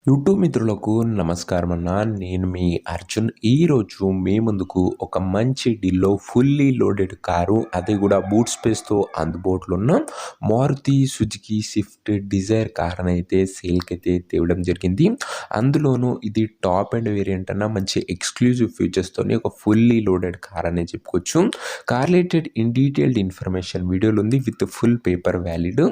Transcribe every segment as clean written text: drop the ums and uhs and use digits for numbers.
YouTube మిత్రులకు నమస్కారం అన్న. నేను మీ అర్జున్. ఈరోజు మీ ముందుకు ఒక మంచి డీల్‌లో ఫుల్లీ లోడెడ్ కారు, అది కూడా బూట్ స్పేస్‌తో అందుబాటులో ఉన్న మారుతి సుజుకి స్విఫ్ట్ డిజైర్ కారునైతే సేల్‌కైతే తేవడం జరిగింది. అందులోనూ ఇది టాప్ ఎండ్ వేరియంట్ అన్న, మంచి ఎక్స్‌క్లూజివ్ ఫీచర్స్‌తోని ఒక ఫుల్లీ లోడెడ్ కార్ అనే చెప్పుకోవచ్చు. Car related in detailed information వీడియోలో ఉంది with full paper valid.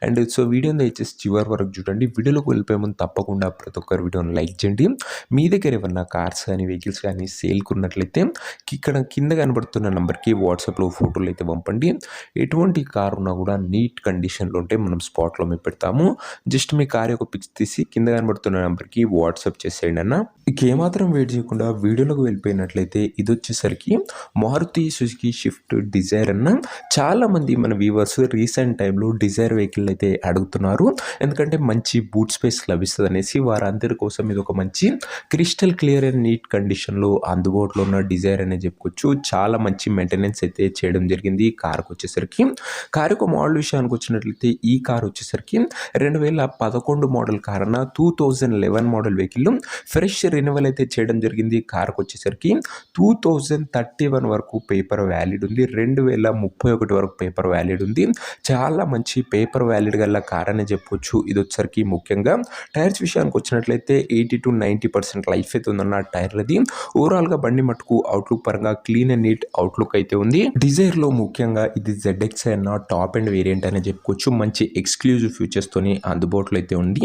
And so వీడియోని దయచేసి చివరి వరకు చూడండి. వీడియోలోకి వెళ్ళిపోయే ముందు తప్పకుండా ప్రతి ఒక్కరు వీడియోని లైక్ చేయండి. మీ దగ్గర ఏమన్నా కార్స్ కానీ వెహికల్స్ కానీ సేల్కి ఉన్నట్లయితే ఇక్కడ కింద కనబడుతున్న నెంబర్కి వాట్సాప్లో ఫోటోలు అయితే పంపండి. ఎటువంటి కార్ ఉన్నా కూడా నీట్ కండిషన్లో ఉంటే మనం స్పాట్లో మేము పెడతాము. జస్ట్ మీ కార్ యొక్క పిక్స్ తీసి కింద కనబడుతున్న నెంబర్కి వాట్సాప్ చేసేయండి అన్న. ఇక ఏమాత్రం వెయిట్ చేయకుండా వీడియోలోకి వెళ్ళిపోయినట్లయితే ఇది వచ్చేసరికి మారుతి సుజుకి స్విఫ్ట్ డిజైర్ అన్న. చాలామంది మన వ్యూవర్స్ రీసెంట్ టైంలో డిజైర్ వెహికల్ అయితే అడుగుతున్నారు. ఎందుకంటే మంచి బూట్ స్పేస్ లభిస్తుంది అనేసి. వారందరి కోసం ఇది ఒక మంచి క్రిస్టల్ క్లియర్ అండ్ నీట్ కండిషన్లో అందుబాటులో ఉన్న డిజైర్ అనే చెప్పుకోవచ్చు. చాలా మంచి మెయింటెనెన్స్ అయితే చేయడం జరిగింది ఈ కార్కి వచ్చేసరికి. కార్ యొక్క మోడల్ విషయానికి వచ్చినట్లయితే ఈ కార్ వచ్చేసరికి 2011 మోడల్ కార్ అన్న. 2011 మోడల్ వెహికల్ ఫ్రెష్ రెన్యువల్ అయితే చేయడం జరిగింది. కార్కి వచ్చేసరికి 2031 వరకు పేపర్ వ్యాలిడ్ ఉంది. 2031 వరకు పేపర్ వ్యాలిడ్ ఉంది. చాలా మంచి పేపర్ వ్యాలిడ్ గల కార్ అనే చెప్పొచ్చు. ఇది వచ్చేసరికి ముఖ్యంగా టైర్స్ విషయానికి వచ్చినట్లయితే 80 to 90% లైఫ్ అయితే ఉందన్న టైర్లది. ఓవరాల్గా బండి మటుకు అవుట్లుక్ పరంగా క్లీన్ అండ్ నీట్ అవుట్లుక్ అయితే ఉంది. డిజైర్లో ముఖ్యంగా ఇది ZXi అన్న టాప్ అండ్ వేరియంట్ అనే చెప్పుకోవచ్చు. మంచి ఎక్స్క్లూజివ్ ఫీచర్స్తోని అందుబాటులో అయితే ఉంది.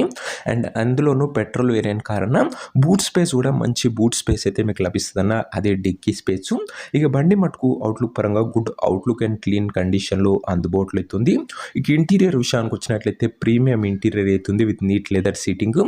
అండ్ అందులోనూ పెట్రోల్ వేరియంట్ కార్ అన్న. బూట్ స్పేస్ కూడా మంచి బూట్ స్పేస్ అయితే మీకు లభిస్తుందన్న. అదే డిక్కీ స్పేస్. ఇక బండి మటుకు అవుట్లుక్ పరంగా గుడ్ అవుట్లుక్ అండ్ క్లీన్ కండిషన్లో అందుబాటులో అవుతుంది. ఇక ఇంటీరియర్ విషయానికి వచ్చినట్లయితే ప్రీమియం ఇంటీరియర్ అవుతుంది with neat leather seating.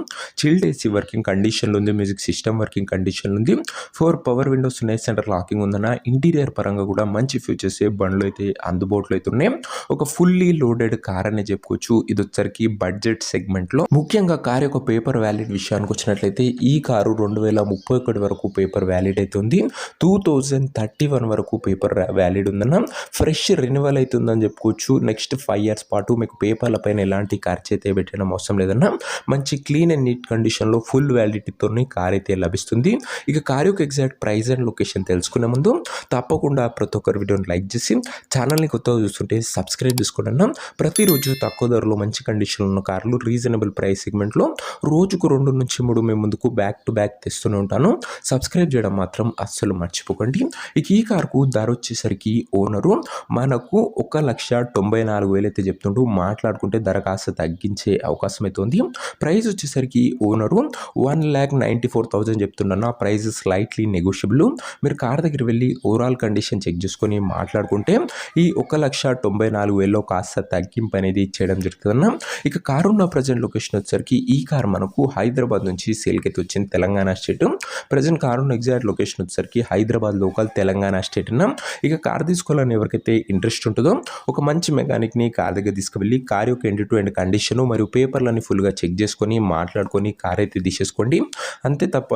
Chilled AC working కండిషన్లో ఉంది. మ్యూజిక్ సిస్టమ్ వర్కింగ్ కండిషన్లో ఉంది. 4 పవర్ విండోస్ ఉన్నాయి. సెంటర్ లాకింగ్ ఉందన్న. ఇంటీరియర్ పరంగా కూడా మంచి ఫీచర్స్ బండ్లు అయితే అందుబాటులో అయితే ఉన్నాయి. ఒక ఫుల్లీ లోడెడ్ కార్ అనే చెప్పుకోవచ్చు. ఇది వచ్చరికి బడ్జెట్ సెగ్మెంట్లో. ముఖ్యంగా కార్ యొక్క పేపర్ వ్యాలిడ్ విషయానికి వచ్చినట్లయితే ఈ కారు 2031 వరకు పేపర్ వ్యాలిడ్ అయితే ఉంది. 2031 వరకు పేపర్ వ్యాలిడ్ ఉందన్న. ఫ్రెష్ రెన్యువల్ అవుతుందని చెప్పుకోవచ్చు. నెక్స్ట్ 5 years పాటు మీకు పేపర్ల పైన ఎలాంటి ఖర్చు అయితే పెట్టడం అవసరం లేదన్న. మంచి క్లీన్ అండ్ నీట్ కండిషన్లో ఫుల్ వ్యాలిడిటీతో కార్ అయితే లభిస్తుంది. ఇక కార్ యొక్క ఎగ్జాక్ట్ ప్రైస్ అండ్ లొకేషన్ తెలుసుకునే ముందు తప్పకుండా ప్రతి ఒక్కరు వీడియోని లైక్ చేసి ఛానల్ని కొత్తగా చూస్తుంటే సబ్స్క్రైబ్ చేసుకోండి అన్న. ప్రతిరోజు తక్కువ ధరలో మంచి కండిషన్లో ఉన్న కార్లు రీజనబుల్ ప్రైస్ సెగ్మెంట్లో రోజుకు 2 నుంచి 3 మేము ముందుకు బ్యాక్ టు బ్యాక్ తెస్తూనే ఉంటాను. సబ్స్క్రైబ్ చేయడం మాత్రం అస్సలు మర్చిపోకండి. ఇక ఈ కార్కు ధర వచ్చేసరికి ఓనరు మనకు 1,94,000 అయితే చెప్తుంటూ మాట్లాడుకుంటే ధర కాస్త తగ్గించే అవకాశం అయితే ఉంది. ప్రైస్ వచ్చేసరికి ఓనరు 1,94,000 చెప్తున్నా. Price slightly negotiable. మీరు కార్ దగ్గర వెళ్ళి ఓవరాల్ కండిషన్ చెక్ చేసుకొని మాట్లాడుకుంటే ఈ 1,94,000 కాస్త తగ్గింపు అనేది చేయడం జరుగుతుందన్న. ఇక కారు ఉన్న ప్రజెంట్ లొకేషన్ వచ్చేసరికి ఈ కార్ మనకు హైదరాబాద్ నుంచి సేల్కి అయితే వచ్చింది, తెలంగాణ స్టేట్. ప్రజెంట్ కారు ఉన్న ఎగ్జాక్ట్ లొకేషన్ వచ్చేసరికి హైదరాబాద్ లోకల్, తెలంగాణ స్టేట్ అన్న. ఇక కార్ తీసుకోవాలని ఎవరికైతే ఇంట్రెస్ట్ ఉంటుందో ఒక మంచి మెకానిక్ని కార్ దగ్గర తీసుకువెళ్ళి కార్ యొక్క ఎండ్ టు ఎండ్ కండిషన్ మరియు పేపర్లని ఫుల్గా చెక్ చేసుకొని మాట్లాడుకొని కార్ అయితే తీసేసుకోండి. అంతే తప్ప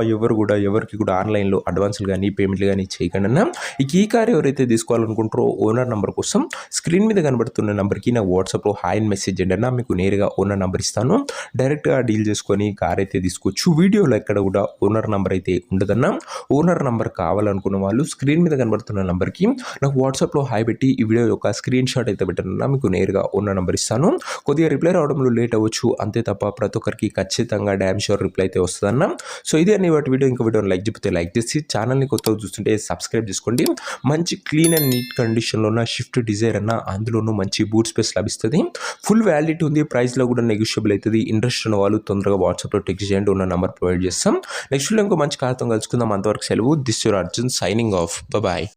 ఎవరికి కూడా ఆన్లైన్లో అడ్వాన్సులు కానీ పేమెంట్లు కానీ చేయకండి అన్న. ఇక ఈ కార్ ఎవరైతే తీసుకోవాలనుకుంటారో ఓనర్ నెంబర్ కోసం స్క్రీన్ మీద కనబడుతున్న నెంబర్కి నా వాట్సాప్లో హాయ్ అని మెసేజ్ చేయండి అన్న. మీకు నేరుగా ఓనర్ నెంబర్ ఇస్తాను. డైరెక్ట్గా డీల్ చేసుకొని కార్ అయితే తీసుకోవచ్చు. వీడియోలో ఎక్కడ కూడా ఓనర్ నెంబర్ అయితే ఉండదన్న. ఓనర్ నెంబర్ కావాలనుకున్న వాళ్ళు స్క్రీన్ మీద కనబడుతున్న నెంబర్కి నాకు వాట్సాప్లో హాయ్ పెట్టి ఈ వీడియో యొక్క స్క్రీన్ షాట్ అయితే పెట్టనన్నా. మీకు నేరుగా ఓనర్ నెంబర్ ఇస్తాను. కొద్దిగా రిప్లై రావడంలో లేట్ అవ్వచ్చు, అంతే తప్ప ప్రతి ఒక్కరికి ఖచ్చితంగా డ్యామ్ షూర్ రిప్లై అయితే వస్తుందన్న. సో ఇదే అన్ని వాటి వీడియో. ఇంకా వీడియోని లైక్ చెప్తే లైక్ చేసి ఛానల్ని కొత్తగా చూస్తుంటే సబ్స్క్రైబ్ చేసుకోండి. మంచి క్లీన్ అండ్ నీట్ కండిషన్లో ఉన్న స్విఫ్ట్ డిజైర్ అన్న. అందులోనూ మంచి బూట్ స్పేస్ లభిస్తుంది. ఫుల్ వ్యాలిడిటీ ఉంది. ప్రైస్లో కూడా నెగోషియబుల్ అవుతుంది. ఇంట్రెస్ట్ ఉన్న వాళ్ళు తొందరగా వాట్సాప్లో టెక్స్ట్ చేయండి. ఉన్న నెంబర్ ప్రొవైడ్ చేస్తాం. నెక్స్ట్ ఇంకో మంచి కార్తో కలుసుకుందాం. అంతవరకు సెలవు. This your Arjun signing off. Bye.